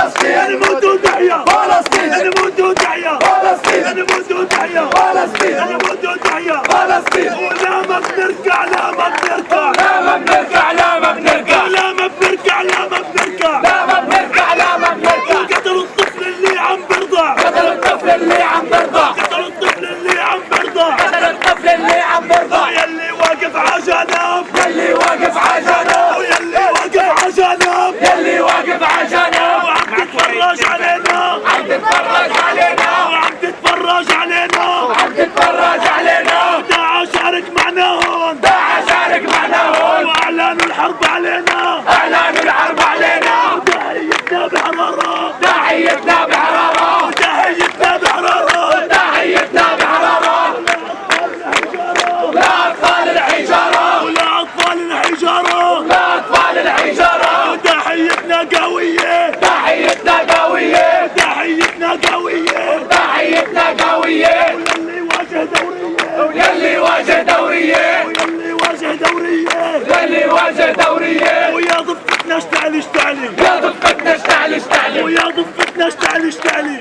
فلسطين نموت وتحيا فلسطين نموت وتحيا فلسطين نموت وتحيا فلسطين نموت وتحيا فلسطين ولا ما بنرجع لا ما بنرجع لا ما بنرجع لا ما بنرجع لا ما بنرجع لا ما بنرجع لا ما بنرجع لا ما بنرجع قتلوا الطفل اللي عم برضع قتلوا الطفل اللي عم برضع قتلوا الطفل اللي عم برضع قتلوا الطفل اللي عم برضع يلي واقف عجنب يلي واقف عجنب ويلي واقف عجنب يلي واقف عجنب وعم تتفرج علينا عم تتفرج علينا وعم تتفرج علينا عم تتفرج علينا داعش شارك معنا هون داعش شارك معنا هون واعلنوا الحرب علينا اعلنوا الحرب علينا وداعيتنا بحرارة داعيتنا بحرارة وداعيتنا بحرارة وداعيتنا بحرارة لا أطفال الحجارة ولا أطفال الحجارة لا أطفال الحجارة وداعيتنا قوية داعيتنا قوية داعيتنا قوية داعيتنا قوية واللي واجه دورية واللي واجه دورية واللي واجه دورية واللي واجه دورية ويا ضفتنا اشتعلي اشتعلي يا ضفتنا اشتعلي اشتعلي ويا ضفتنا اشتعلي اشتعلي